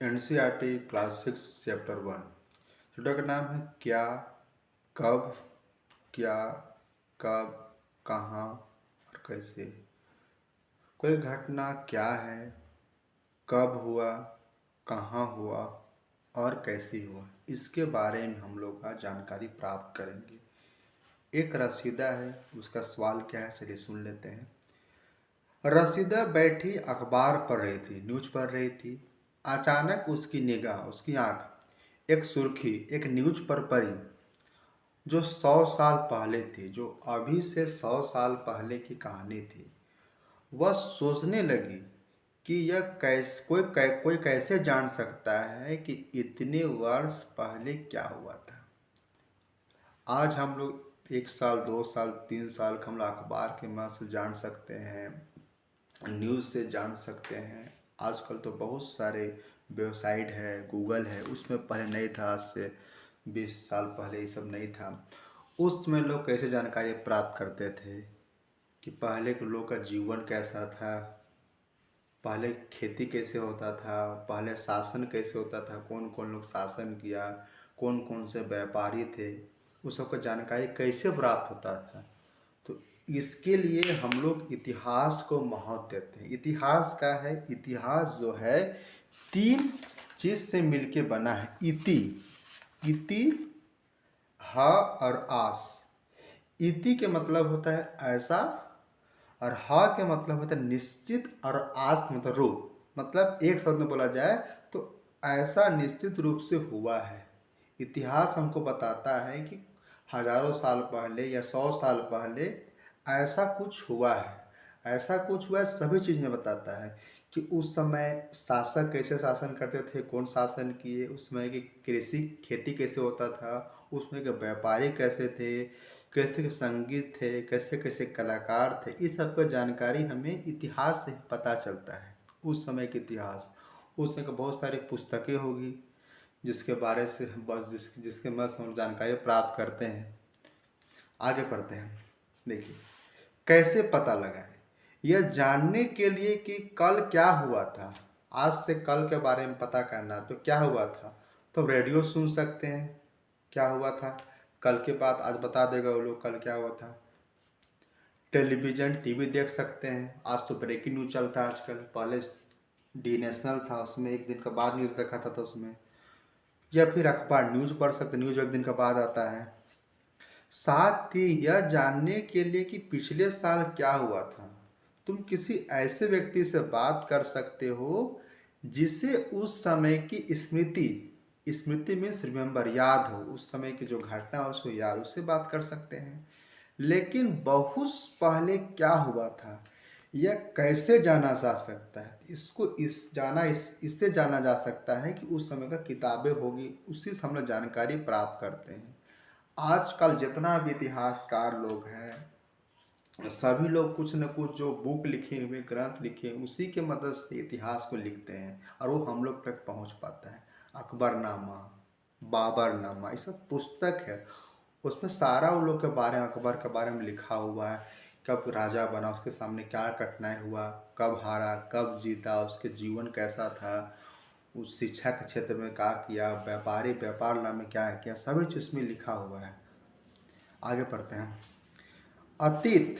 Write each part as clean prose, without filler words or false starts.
NCERT class 6 chapter 1। Chapter का नाम है क्या, कब, क्या, कब, कहाँ और कैसे। कोई घटना क्या है, कब हुआ, कहाँ हुआ और कैसे हुआ, इसके बारे में हम लोग आज जानकारी प्राप्त करेंगे। एक रसीदा है, उसका सवाल क्या है चलिए सुन लेते हैं। रसीदा बैठी अखबार पढ़ रही थी, न्यूज पढ़ रही थी। अचानक उसकी निगाह, उसकी आंख एक सुर्खी, एक न्यूज पर पड़ी जो 100 साल पहले थी, जो अभी से 100 साल पहले की कहानी थी। वह सोचने लगी कि यह कोई कैसे जान सकता है कि इतने वर्ष पहले क्या हुआ था। आज हम लोग 1 साल, 2 साल, 3 साल का हम लोग अखबार के मदद से जान सकते हैं, न्यूज़ से जान सकते हैं। आजकल तो बहुत सारे वेबसाइट है, गूगल है, उसमें पहले नहीं था। आज से 20 साल पहले ये सब नहीं था। उस समय लोग कैसे जानकारी प्राप्त करते थे कि पहले के लोग का जीवन कैसा था, पहले खेती कैसे होता था, पहले शासन कैसे होता था, कौन कौन लोग शासन किया, कौन कौन से व्यापारी थे, उस सब का जानकारी कैसे प्राप्त होता था। तो इसके लिए हम लोग इतिहास को महत्व देते हैं। इतिहास का है, इतिहास जो है 3 चीज से मिलके बना है। इति, ह और आस। इति के मतलब होता है ऐसा, और ह के मतलब होता है निश्चित, और आस मतलब रूप। मतलब एक शब्द में बोला जाए तो ऐसा निश्चित रूप से हुआ है। इतिहास हमको बताता है कि हजारों साल पहले या 100 साल पहले ऐसा कुछ हुआ है। ऐसा कुछ हुआ है, सभी चीज़ें बताता है कि उस समय शासक कैसे शासन करते थे, कौन शासन किए, उस समय की कृषि खेती कैसे होता था, उसमें के व्यापारी कैसे थे, कैसे के संगीत थे, कैसे कैसे कलाकार थे। इस सब का जानकारी हमें इतिहास से ही पता चलता है। उस समय के इतिहास, उस समय की बहुत सारी पुस्तकें होगी जिसके बारे से हम बस जिसके मदद से हम जानकारी प्राप्त करते हैं। आगे पढ़ते हैं। देखिए कैसे पता लगाएं, यह जानने के लिए कि कल क्या हुआ था। आज से कल के बारे में पता करना तो क्या हुआ था, तो रेडियो सुन सकते हैं क्या हुआ था कल के बाद, आज बता देगा वो लोग कल क्या हुआ था। टेलीविज़न टीवी देख सकते हैं, आज तो ब्रेकिंग न्यूज चलता है आजकल। पहले डी नेशनल था, उसमें एक दिन के बाद न्यूज़ देखा था तो उसमें। या फिर अखबार न्यूज़ पढ़ सकते, न्यूज़ एक दिन के बाद आता है। साथ ही यह जानने के लिए कि पिछले साल क्या हुआ था, तुम किसी ऐसे व्यक्ति से बात कर सकते हो जिसे उस समय की स्मृति, स्मृति मीन्स रिमेम्बर, याद हो, उस समय की जो घटना है उसको याद, उससे बात कर सकते हैं। लेकिन बहुत पहले क्या हुआ था यह कैसे जाना जा सकता है, इसको इससे जाना जा सकता है कि उस समय का किताबें होगी, उसी से हम लोग जानकारी प्राप्त करते हैं। आजकल जितना भी इतिहासकार लोग हैं, सभी लोग कुछ न कुछ जो बुक लिखे हुए, ग्रंथ लिखे हुए, उसी के मदद से इतिहास को लिखते हैं और वो हम लोग तक पहुंच पाता है। अकबरनामा, बाबरनामा, ये सब पुस्तक है, उसमें सारा उन लोग के बारे में, अकबर के बारे में लिखा हुआ है। कब राजा बना, उसके सामने क्या कठिनाई हुआ, कब हारा, कब जीता, उसके जीवन कैसा था, उस शिक्षा के क्षेत्र में क्या किया, व्यापारी व्यापार में क्या किया, सभी चीज़ में लिखा हुआ है। आगे पढ़ते हैं। अतीत,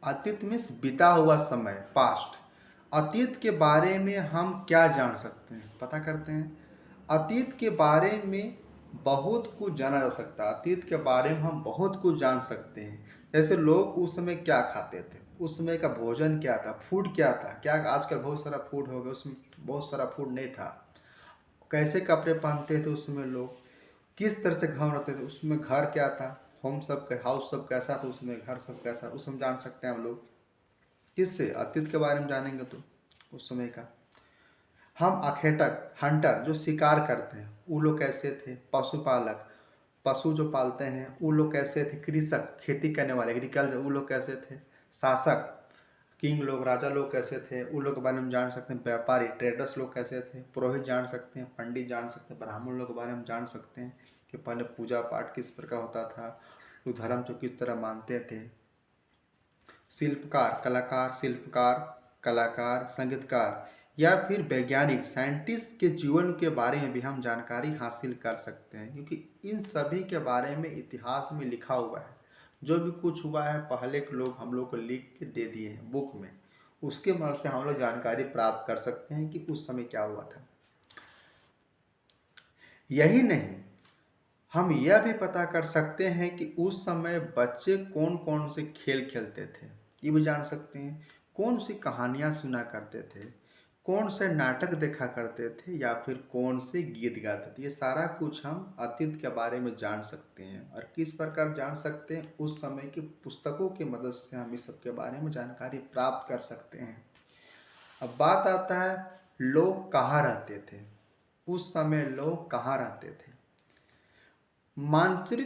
अतीत मीन्स बीता हुआ समय, पास्ट। अतीत के बारे में हम क्या जान सकते हैं, पता करते हैं। अतीत के बारे में बहुत कुछ जाना जा सकता है। अतीत के बारे में हम बहुत कुछ जान सकते हैं। जैसे लोग उस समय क्या खाते थे, उस समय का भोजन क्या था, फूड क्या था, क्या आजकल बहुत सारा फूड हो गया, उसमें बहुत सारा फूड नहीं था। कैसे कपड़े पहनते थे उस समय लोग, किस तरह से घर रहते थे, उसमें घर क्या था, होम सब का हाउस सब कैसा था, उसमें घर सब कैसा, उस हम जान सकते हैं हम लोग। किससे, अतीत के बारे में जानेंगे तो उस समय का। हम अखेटक, हंटर जो शिकार करते हैं, वो लोग कैसे थे। पशुपालक, पशु जो पालते हैं वो लोग कैसे थे। कृषक, खेती करने वाले, एग्रीकल्चर, वो लोग कैसे थे। शासक, किंग लोग, राजा लोग कैसे थे, उन लोग के बारे में जान सकते हैं। व्यापारी, ट्रेडर्स लोग कैसे थे। पुरोहित जान सकते हैं, पंडित जान सकते हैं, ब्राह्मण लोग के बारे में जान सकते हैं कि पहले पूजा पाठ किस प्रकार होता था, लोग धर्म को किस तरह मानते थे। शिल्पकार, कलाकार, शिल्पकार, कलाकार, संगीतकार, या फिर वैज्ञानिक साइंटिस्ट के जीवन के बारे में भी हम जानकारी हासिल कर सकते हैं, क्योंकि इन सभी के बारे में इतिहास में लिखा हुआ है। जो भी कुछ हुआ है पहले के लोग हम लोग को लिख के दे दिए हैं बुक में, उसके मदद से हम लोग जानकारी प्राप्त कर सकते हैं कि उस समय क्या हुआ था। यही नहीं, हम यह भी पता कर सकते हैं कि उस समय बच्चे कौन कौन से खेल खेलते थे, ये भी जान सकते हैं। कौन सी कहानियाँ सुना करते थे, कौन से नाटक देखा करते थे, या फिर कौन से गीत गाते थे। ये सारा कुछ हम अतीत के बारे में जान सकते हैं। और किस प्रकार जान सकते हैं, उस समय की पुस्तकों की मदद से हम इस सब के बारे में जानकारी प्राप्त कर सकते हैं। अब बात आता है लोग कहाँ रहते थे, उस समय लोग कहाँ रहते थे। मानचित्र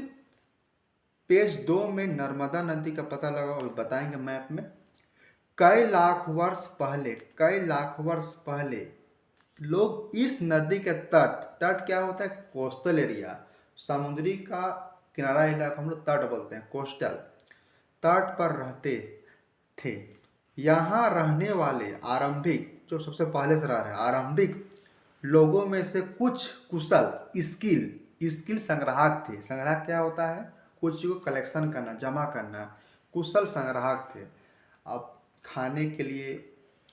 पेज 2 में नर्मदा नदी का पता लगाओ, बताएंगे मैप में। कई लाख वर्ष पहले लोग इस नदी के तट, तट क्या होता है, कोस्टल एरिया, समुद्री का किनारा इलाका हम लोग तट बोलते हैं, कोस्टल, तट पर रहते थे। यहाँ रहने वाले आरंभिक, जो सबसे पहले से रह रहे आरंभिक लोगों में से कुछ कुशल स्किल संग्राहक थे। संग्राहक क्या होता है, कुछ को कलेक्शन करना, जमा करना, कुशल संग्राहक थे। अब खाने के लिए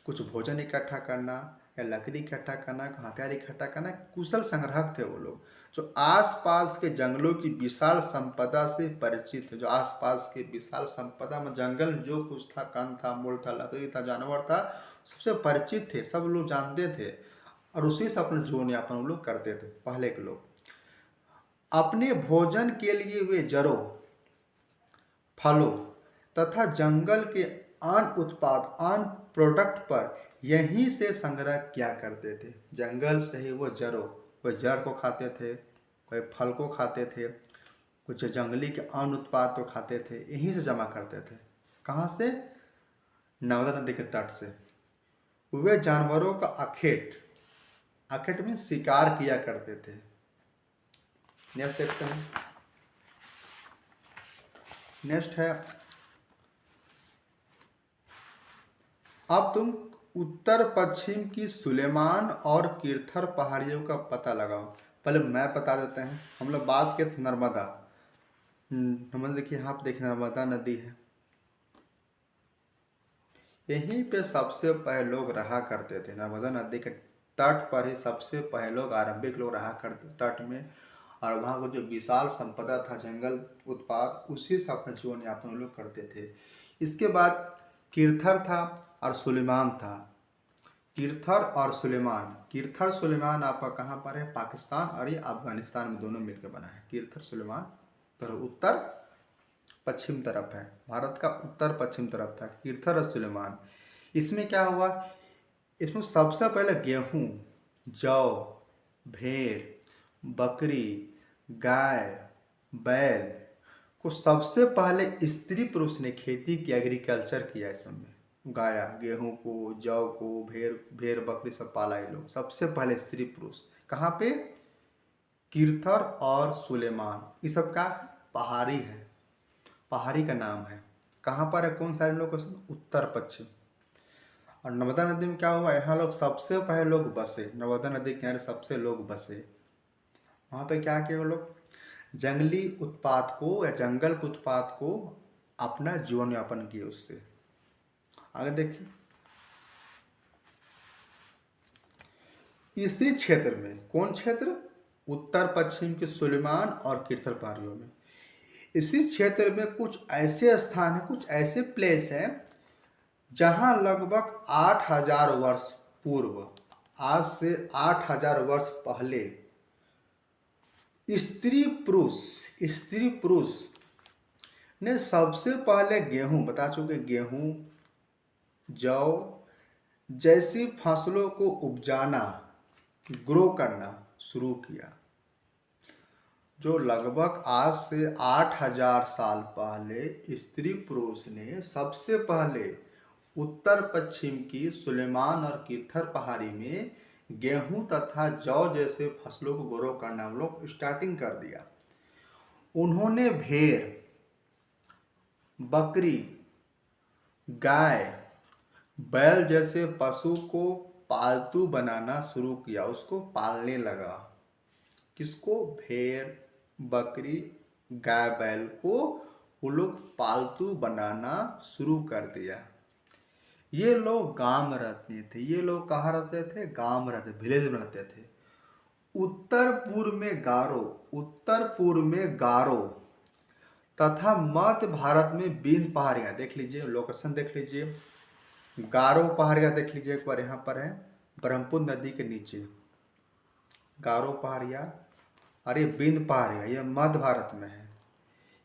कुछ भोजन इकट्ठा करना, या लकड़ी इकट्ठा करना, हथियार इकट्ठा करना, कुशल संग्राहक थे वो लोग, जो आसपास के जंगलों की विशाल संपदा से परिचित थे। जो आसपास के विशाल संपदा में जंगल जो कुछ था, कण था, मूल था, लकड़ी था, जानवर था, सबसे परिचित थे, सब लोग जानते थे, और उसी से अपना जीवन यापन वो लोग करते थे। पहले के लोग अपने भोजन के लिए वे जड़ों, फलों तथा जंगल के अन्य प्रोडक्ट पर यहीं से संग्रह किया करते थे। जंगल से ही वो कोई जड़ को खाते थे, कोई फल को खाते थे, कुछ जंगली के अन्य उत्पाद को खाते थे, यहीं से जमा करते थे। कहाँ से, नर्मदा नदी के तट से। वे जानवरों का अखेट में शिकार किया करते थे। नेक्स्ट देखते हैं। नेक्स्ट है, अब तुम उत्तर पश्चिम की सुलेमान और कीर्थर पहाड़ियों का पता लगाओ। पहले मैं बता देते हैं। हम लोग बात किए थे नर्मदा। नर्मदा देखिए, यहाँ पे देखिए नर्मदा नदी है, यहीं पे सबसे पहले लोग रहा करते थे। नर्मदा नदी के तट पर ही सबसे पहले लोग, आरंभिक लोग रहा करते तट में। और वहाँ को जो विशाल संपदा था, जंगल उत्पाद, उसी से अपना जीवन यापन लोग करते थे। इसके बाद कीर्थर था और सुलेमान था। कीर्थर सुलेमान आपका कहाँ पर है, पाकिस्तान और ये अफगानिस्तान में दोनों मिलकर बना है। कीर्थर सुलेमान तो उत्तर पश्चिम तरफ है, भारत का उत्तर पश्चिम तरफ था कीर्थर और सुलेमान। इसमें क्या हुआ, इसमें सबसे पहले गेहूं, जौ, भेड़, बकरी, गाय, बैल को सबसे पहले स्त्री पुरुष ने खेती की, एग्रीकल्चर किया। इस समय उगाया, गेहूं को, जौ को, भेड़ बकरी सब पाला ये लोग, सबसे पहले स्त्री पुरुष। कहाँ पे, कीर्थर और सुलेमान, ये सब का पहाड़ी है, पहाड़ी का नाम है। कहाँ पर है, कौन सा लोकेशन, उत्तर पश्चिम। और नर्मदा नदी में क्या हुआ, यहाँ लोग सबसे पहले लोग बसे, नर्मदा नदी के किनारे सबसे लोग बसे। वहाँ पे क्या किए वो लोग, जंगली उत्पाद को या जंगल के उत्पाद को अपना जीवन यापन किए उससे। आगे देखिए, इसी क्षेत्र में, कौन क्षेत्र, उत्तर पश्चिम के सुलेमान और कीर्थर पहाड़ियों में, इसी क्षेत्र में कुछ ऐसे स्थान हैं, कुछ ऐसे प्लेस हैं जहां लगभग 8000 वर्ष पूर्व, आज से 8000 वर्ष पहले स्त्री पुरुष ने सबसे पहले गेहूं, बता चुके, गेहूं, जौ जैसी फसलों को उपजाना, ग्रो करना शुरू किया। जो लगभग आज से 8000 साल पहले स्त्री पुरुष ने सबसे पहले उत्तर पश्चिम की सुलेमान और कीर्थर पहाड़ी में गेहूं तथा जौ जैसे फसलों को ग्रो करना हम लोग स्टार्टिंग कर दिया। उन्होंने भेड़, बकरी, गाय, बैल जैसे पशु को पालतू बनाना शुरू किया, उसको पालने लगा। किसको? भेड़, बकरी, गाय बैल को वो लोग पालतू बनाना शुरू कर दिया। ये लोग गांव में रहते थे। ये लोग कहाँ रहते थे? गांव में रहते, विलेज में रहते थे। उत्तर पूर्व में गारो तथा मध्य भारत में बिन पहाड़ियाँ। देख लीजिए, लोकेशन देख लीजिए, गारो पहाड़ियाँ देख लीजिए, एक बार यहाँ पर है ब्रह्मपुत्र नदी के नीचे गारो पहाड़ियाँ, और ये बिंद पहाड़ियाँ ये मध्य भारत में है।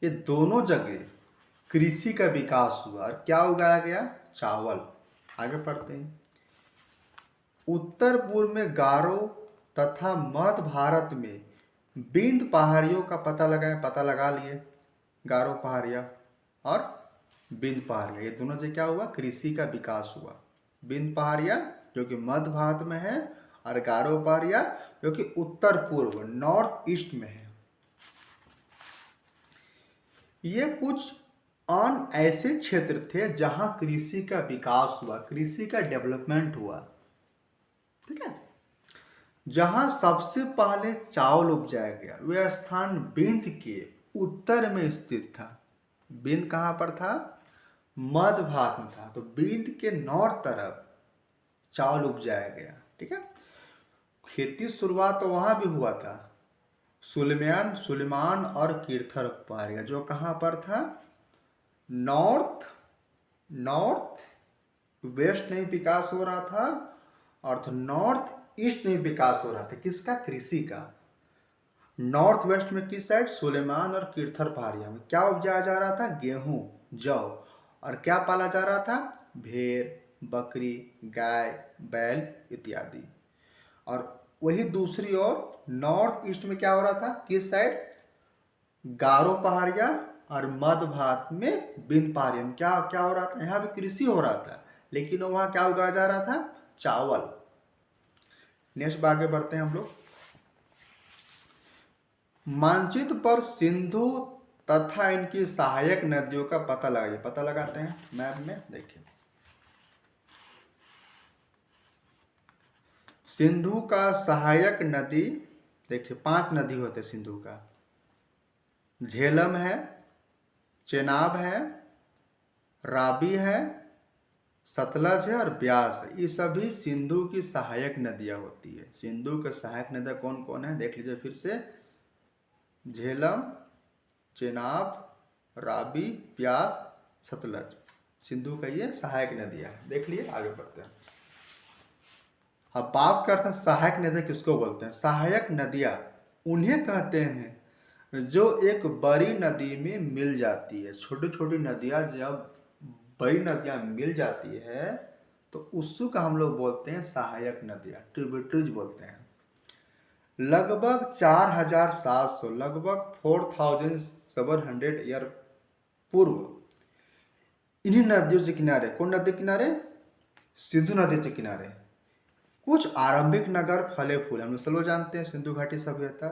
ये दोनों जगह कृषि का विकास हुआ और क्या उगाया गया? चावल। आगे पढ़ते हैं। उत्तर पूर्व में गारो तथा मध्य भारत में बिंद पहाड़ियों का पता लगा लिए। गारो पहाड़ियाँ और बिंद पहाड़ियाँ, ये दोनों से क्या हुआ? कृषि का विकास हुआ। बिंद पहाड़ियाँ जो कि मध्य भारत में है, और गारो पहाड़ियाँ जो कि उत्तर पूर्व नॉर्थ ईस्ट में है। ये कुछ ऐसे क्षेत्र थे जहां कृषि का विकास हुआ, कृषि का डेवलपमेंट हुआ। ठीक है। जहां सबसे पहले चावल उपजाया गया वह स्थान बिंद के उत्तर में स्थित था। बिंद कहां पर था? मध्य भारत में था। तो बिंद के नॉर्थ तरफ चावल उपजाया गया। ठीक है। खेती शुरुआत तो वहां भी हुआ था। सुलेमान और कीर्थर पहाड़ियाँ जो कहां पर था? नॉर्थ वेस्ट नहीं विकास हो रहा था, और तो नॉर्थ ईस्ट नहीं विकास हो रहा था। किसका? कृषि का। नॉर्थ वेस्ट में किस साइड? सुलेमान और कीर्थर पहाड़ियाँ में क्या उपजाया जा रहा था? गेहूं, जौ, और क्या पाला जा रहा था? भेड़, बकरी, गाय, बैल इत्यादि। और वही दूसरी ओर नॉर्थ ईस्ट में क्या हो रहा था? किस साइड? गारो पहाड़ियाँ और मध्य भारत में बिंद पहाड़ियाँ में क्या क्या हो रहा था? यहाँ भी कृषि हो रहा था, लेकिन वहाँ क्या उगाया जा रहा था? चावल। नेक्स्ट आगे बढ़ते हैं हम लोग। मानचित्र पर सिंधु तथा इनकी सहायक नदियों का पता लगाइए। पता लगाते हैं मैप में। देखिए, सिंधु का सहायक नदी, देखिए 5 नदी होते सिंधु का। झेलम है, चेनाब है, राबी है, सतलज है और ब्यास है। ये सभी सिंधु की सहायक नदियां होती है। सिंधु के सहायक नदियां कौन कौन है? देख लीजिए फिर से। झेलम, चेनाब, राबी, ब्यास, सतलज, सिंधु का ये सहायक नदियां हैं। देख लिए, आगे बढ़ते हैं। अब बात करते हैं सहायक नदियां किसको बोलते हैं। सहायक नदियां उन्हें कहते हैं जो एक बड़ी नदी में मिल जाती है। छोटी छोटी नदियां जब बड़ी नदियां मिल जाती है तो उसको का हम लोग बोलते हैं सहायक नदियां, ट्रिब्यूटरीज बोलते हैं। लगभग 4700, लगभग 4700 ईयर पूर्व इन्हीं नदियों से किनारे, कौन नदी किनारे? सिंधु नदी के किनारे कुछ आरंभिक नगर फले फूले। हम लोग सब जानते हैं सिंधु घाटी सभ्यता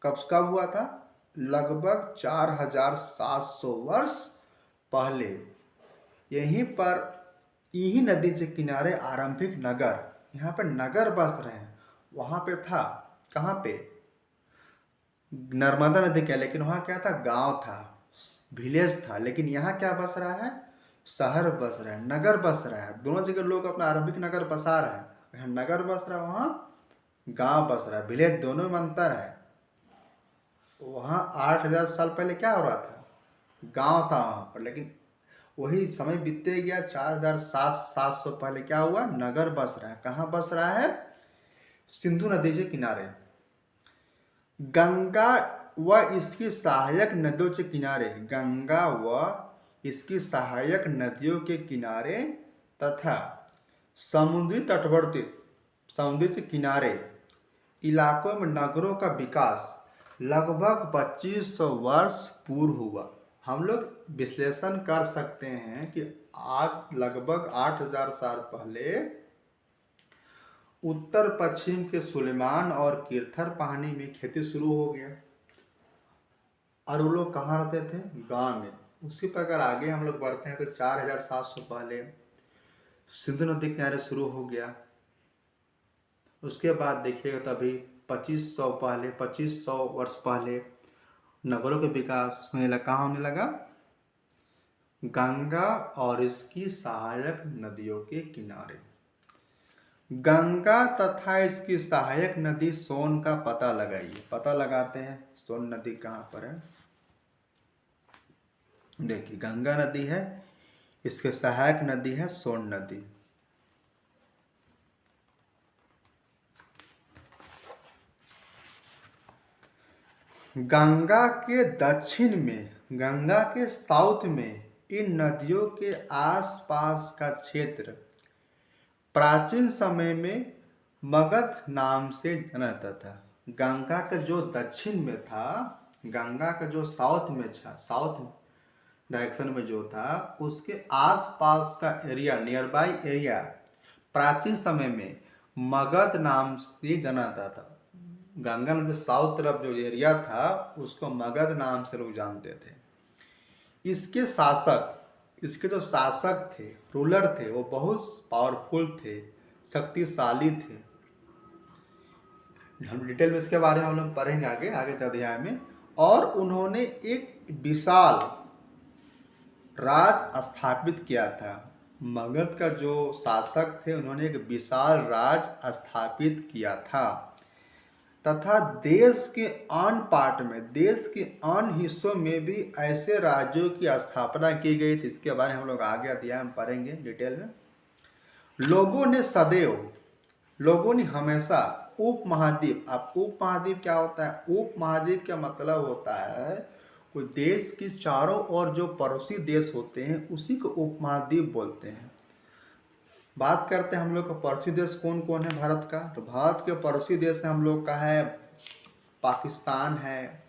कब हुआ था? लगभग 4700 वर्ष पहले यहीं पर, यही नदी के किनारे आरंभिक नगर, यहाँ पर नगर बस रहे हैं। वहां पे था, कहाँ पे? नर्मदा नदी क्या, लेकिन वहां क्या था? गांव था, विलेज था। लेकिन यहाँ क्या बस रहा है? शहर बस रहा है, नगर बस रहा है। दोनों जगह लोग अपना आरंभिक नगर बसा रहे हैं। यहाँ नगर बस रहा है, वहाँ गांव बस रहा है, विलेज, दोनों में अंतर है। वहाँ 8000 साल पहले क्या हो रहा था? गांव था वहां पर, लेकिन वही समय बीतते गया। 4700 पहले क्या हुआ? नगर बस रहा है। कहाँ बस रहा है? सिंधु नदी के किनारे। गंगा व इसकी सहायक नदियों के किनारे, गंगा व इसकी सहायक नदियों के किनारे तथा समुद्री के किनारे इलाकों में नगरों का विकास लगभग 2500 वर्ष पूर्व हुआ। हम लोग विश्लेषण कर सकते हैं कि आज लगभग 8000 साल पहले उत्तर पश्चिम के सुलेमान और कीर्थर पहाड़ी में खेती शुरू हो गया। और वो लोग कहाँ रहते थे? गांव में। उसी प्रकार आगे हम लोग बढ़ते हैं तो 4700 पहले सिंधु नदी किनारे शुरू हो गया। उसके बाद देखिएगा तभी 2500 वर्ष पहले नगरों का विकास होने लगा। कहाँ होने लगा? गंगा और इसकी सहायक नदियों के किनारे। गंगा तथा इसकी सहायक नदी सोन का पता लगाइए। पता लगाते हैं सोन नदी कहाँ पर है। देखिए गंगा नदी है, इसके सहायक नदी है सोन नदी। गंगा के दक्षिण में, गंगा के साउथ में इन नदियों के आसपास का क्षेत्र प्राचीन समय में मगध नाम से जाना जाता था। गंगा का जो दक्षिण में था, गंगा का जो साउथ में था, साउथ डायरेक्शन में जो था, उसके आसपास का एरिया, नियर बाई एरिया प्राचीन समय में मगध नाम से जाना जाता था। गंगा नदी साउथ तरफ जो एरिया था उसको मगध नाम से लोग जानते थे। इसके शासक, इसके जो शासक थे, रूलर थे, वो बहुत पावरफुल थे, शक्तिशाली थे। हम डिटेल में इसके बारे में हम लोग पढ़ेंगे आगे आगे अध्याय में। और उन्होंने एक विशाल राज स्थापित किया था। मगध का जो शासक थे उन्होंने एक विशाल राज स्थापित किया था तथा देश के अन्य पार्ट में, देश के अन्य हिस्सों में भी ऐसे राज्यों की स्थापना की गई थी। इसके बारे में हम लोग आगे अध्याय में पढ़ेंगे डिटेल में। लोगों ने हमेशा उपमहाद्वीप, अब उपमहाद्वीप क्या होता है? उपमहाद्वीप का मतलब होता है कोई देश के चारों ओर जो पड़ोसी देश होते हैं उसी को उपमहाद्वीप बोलते हैं। बात करते हैं हम लोग का पड़ोसी देश कौन कौन है भारत का। तो भारत के पड़ोसी देश हम लोग का है पाकिस्तान है,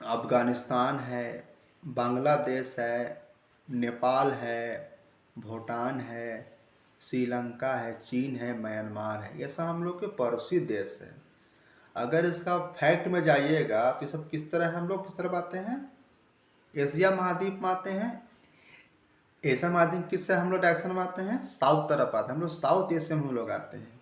अफगानिस्तान है, बांग्लादेश है, नेपाल है, भूटान है, श्रीलंका है, चीन है, म्यांमार है। ये सब हम लोग के पड़ोसी देश है। अगर इसका फैक्ट में जाइएगा तो ये सब किस तरह है, हम लोग किस तरफ आते हैं? एशिया महाद्वीप में आते हैं। एशिया महाद्वीप किससे हम लोग डायरेक्शन में आते हैं? साउथ तरफ आते हैं हम लोग, साउथ एशिया में हम लोग आते हैं।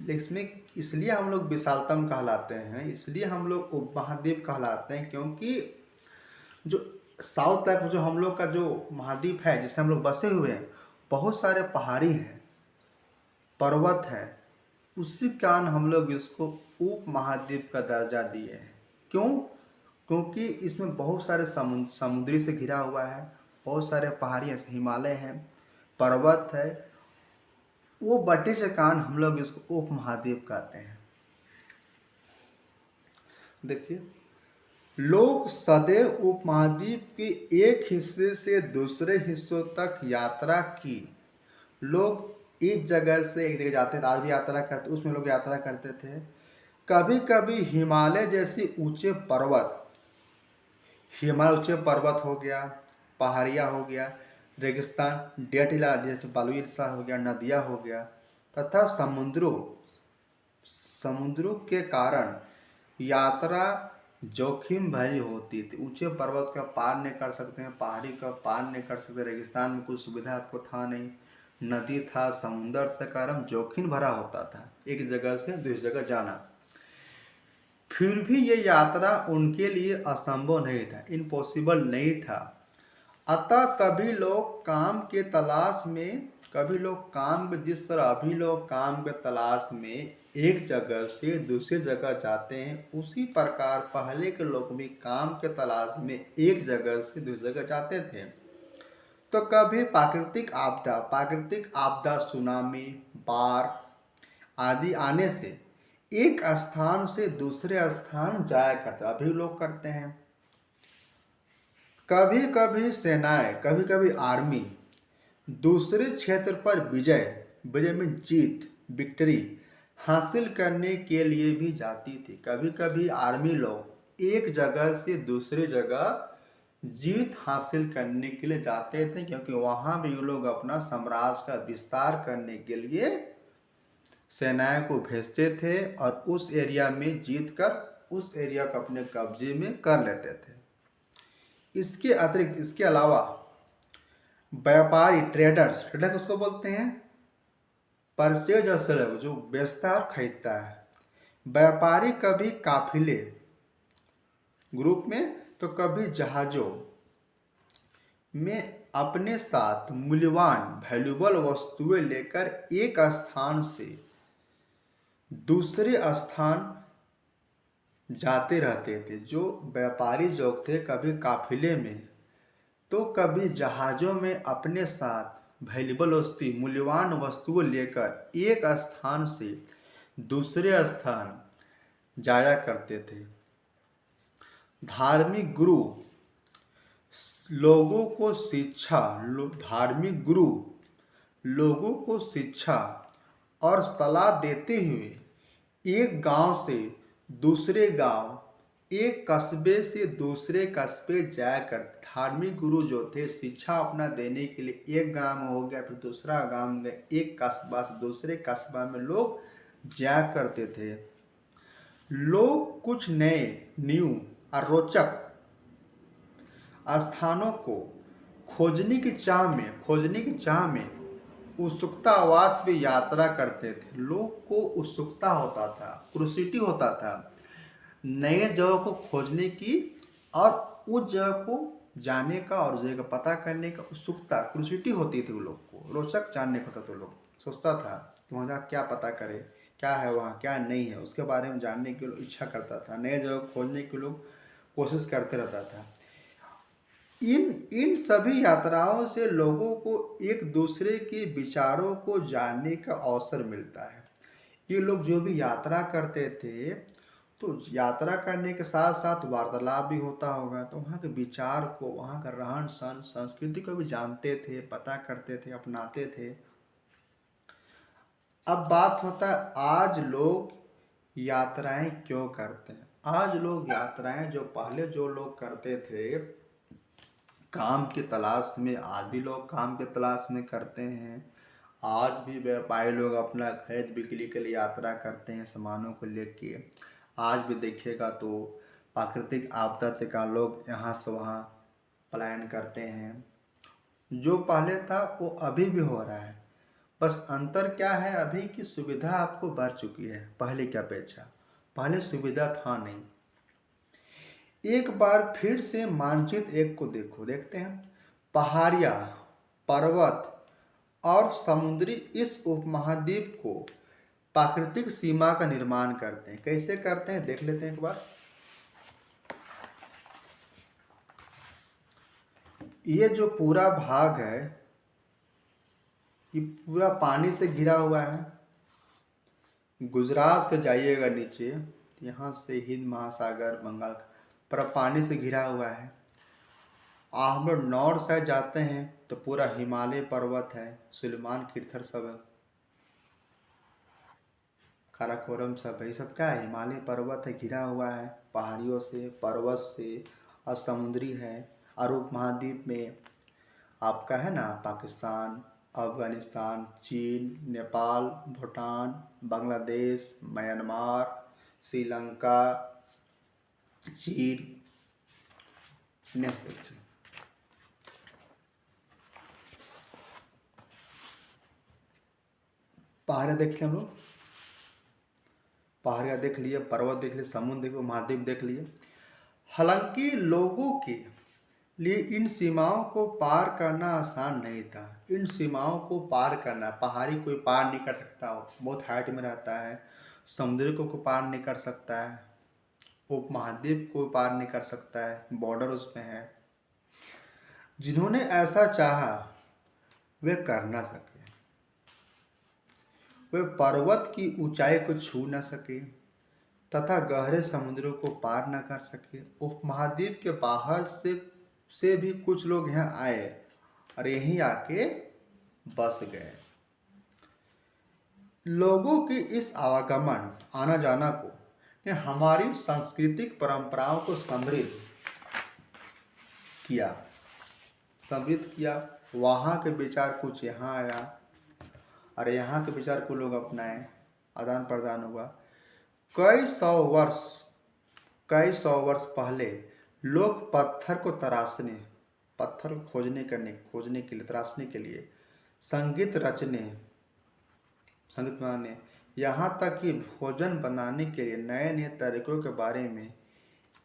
इसमें इसलिए हम लोग विशालतम कहलाते हैं, इसलिए हम लोग उपमहाद्वीप कहलाते हैं, क्योंकि जो साउथ तक जो हम लोग का जो महाद्वीप है जिससे हम लोग बसे हुए हैं, बहुत सारे पहाड़ी हैं, पर्वत है, उसी कारण हम लोग इसको उपमहाद्वीप का दर्जा दिए हैं। क्यों? क्योंकि इसमें बहुत सारे समुद्री से घिरा हुआ है, बहुत सारे पहाड़ी हैं, हिमालय हैं, पर्वत है, वो बटे से कारण हम लोग इसको उपमहाद्वीप कहते हैं। देखिए लोग सदैव उपमहाद्वीप के एक हिस्से से दूसरे हिस्सों तक यात्रा की। लोग इस जगह से एक जगह जाते थे, आज भी यात्रा करते, उसमें लोग यात्रा करते थे। कभी कभी हिमालय जैसे ऊंचे पर्वत, हिमालय ऊंचे पर्वत हो गया, पहाड़ियाँ हो गया, रेगिस्तान, डेट इलाका जैसे बालुई इलाका हो गया, नदियाँ हो गया, तथा समुद्रों के कारण यात्रा जोखिम भरी होती थी। ऊंचे पर्वत का पार नहीं कर सकते हैं, पहाड़ी का पार नहीं कर सकते, रेगिस्तान में कुछ सुविधा आपको था नहीं, नदी था, समुद्र के कारण जोखिम भरा होता था एक जगह से दूसरी जगह जाना। फिर भी ये यात्रा उनके लिए असंभव नहीं था, इम्पॉसिबल नहीं था। अतः कभी लोग काम के तलाश में, कभी लोग काम के, जिस तरह अभी लोग काम के तलाश में एक जगह से दूसरी जगह जाते हैं, उसी प्रकार पहले के लोग भी काम के तलाश में एक जगह से दूसरी जगह जाते थे। तो कभी प्राकृतिक आपदा, सुनामी, बाढ़ आदि आने से एक स्थान से दूसरे स्थान जाया करते, अभी लोग करते हैं। कभी कभी सेनाएं, कभी कभी आर्मी दूसरे क्षेत्र पर विजय में जीत, विक्ट्री हासिल करने के लिए भी जाती थी। कभी कभी आर्मी लोग एक जगह से दूसरी जगह जीत हासिल करने के लिए जाते थे, क्योंकि वहां भी लोग अपना साम्राज्य का विस्तार करने के लिए सेनाएं को भेजते थे और उस एरिया में जीत कर उस एरिया को अपने कब्जे में कर लेते थे। इसके अतिरिक्त, इसके अलावा व्यापारी, ट्रेडर उसको बोलते हैं, परचेज और सेल जो बेचता है और खरीदता है। व्यापारी कभी काफिले ग्रुप में तो कभी जहाजों में अपने साथ मूल्यवान वैल्यूबल वस्तुएं लेकर एक स्थान से दूसरे स्थान जाते रहते थे। जो व्यापारी जो थे कभी काफिले में तो कभी जहाजों में अपने साथ वैल्यूबल वस्तु मूल्यवान वस्तुएं लेकर एक स्थान से दूसरे स्थान जाया करते थे। धार्मिक गुरु लोगों को शिक्षा धार्मिक गुरु लोगों को शिक्षा और सलाह देते हुए एक गांव से दूसरे गांव, एक कस्बे से दूसरे कस्बे जाया कर। धार्मिक गुरु जो थे शिक्षा अपना देने के लिए एक गांव में हो गया, फिर दूसरा गांव में गए, एक कस्बा से दूसरे कस्बा में लोग जाया करते थे। लोग कुछ नए न्यू और रोचक स्थानों को खोजने की चाह में उत्सुकतावास में यात्रा करते थे। लोग को उत्सुकता होता था, क्यूरियोसिटी होता था नए जगह को खोजने की और उस जगह को जाने का और जगह का पता करने का उत्सुकता क्यूरियोसिटी होती थी। वो लोग को रोचक जानने का था, तो लोग सोचता था कि वहाँ क्या पता करे, क्या है वहाँ क्या नहीं है, उसके बारे में जानने की लोग इच्छा करता था। नए जगह खोजने के लोग कोशिश करते रहता था। इन इन सभी यात्राओं से लोगों को एक दूसरे के विचारों को जानने का अवसर मिलता है। ये लोग जो भी यात्रा करते थे तो यात्रा करने के साथ साथ वार्तालाप भी होता होगा, तो वहाँ के विचार को, वहाँ का रहन सहन संस्कृति को भी जानते थे, पता करते थे, अपनाते थे। अब बात होता है आज लोग यात्राएं क्यों करते हैं। आज लोग यात्राएं जो पहले जो लोग करते थे काम की तलाश में, आज भी लोग काम की तलाश में करते हैं। आज भी व्यापारी लोग अपना खरीद बिक्री के लिए यात्रा करते हैं सामानों को लेके। आज भी देखिएगा तो प्राकृतिक आपदा से का लोग यहाँ से वहाँ पलायन करते हैं। जो पहले था वो अभी भी हो रहा है, बस अंतर क्या है अभी की सुविधा आपको बढ़ चुकी है पहले की अपेक्षा। पहले सुविधा था नहीं। एक बार फिर से मानचित्र एक को देखते हैं। पहाड़ियाँ, पर्वत और समुद्री इस उपमहाद्वीप को प्राकृतिक सीमा का निर्माण करते हैं। कैसे करते हैं देख लेते हैं एक बार। ये जो पूरा भाग है ये पूरा पानी से घिरा हुआ है। गुजरात से जाइएगा नीचे, यहाँ से हिंद महासागर, बंगाल पर पानी से घिरा हुआ है। हम लोग नॉर्थ साइड जाते हैं तो पूरा हिमालय पर्वत है, सुलेमान किर्थर सब है, काराकोरम सब है। ये सब क्या है, हिमालय पर्वत है, घिरा हुआ है पहाड़ियों से, पर्वत से, और समुद्री है। और उपमहाद्वीप में आपका है ना पाकिस्तान, अफगानिस्तान, चीन, नेपाल, भूटान, बांग्लादेश, म्यांमार, श्रीलंका, चीन। नेक्स्ट देखिए, पहाड़ियाँ देख लिए हम लोग, पहाड़ियाँ देख लिए, पर्वत देख लिए, समुद्र देख लिए, महाद्वीप देख लिए। हालांकि लोगों के लिए इन सीमाओं को पार करना आसान नहीं था। इन सीमाओं को पार करना, पहाड़ी कोई पार नहीं कर सकता, बहुत हाइट में रहता है। समुद्र को कोई पार नहीं कर सकता है, उपमहाद्वीप को पार नहीं कर सकता है, बॉर्डर उसमें है। जिन्होंने ऐसा चाहा वे कर ना सके। वे पर्वत की ऊंचाई को छू न सके तथा गहरे समुद्रों को पार न कर सके। उपमहाद्वीप के बाहर से भी कुछ लोग यहाँ आए और यहीं आके बस गए। लोगों की इस आवागमन आना जाना को ने हमारी सांस्कृतिक परंपराओं को समृद्ध किया। वहाँ के विचार कुछ यहाँ आया और यहाँ के विचार को लोग अपनाए, आदान प्रदान हुआ। कई सौ वर्ष पहले लोग पत्थर को खोजने के लिए, तराशने के लिए, संगीत रचने, संगीत बनाने, यहाँ तक कि भोजन बनाने के लिए नए नए तरीकों के बारे में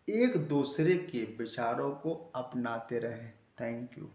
एक दूसरे के विचारों को अपनाते रहें। Thank you.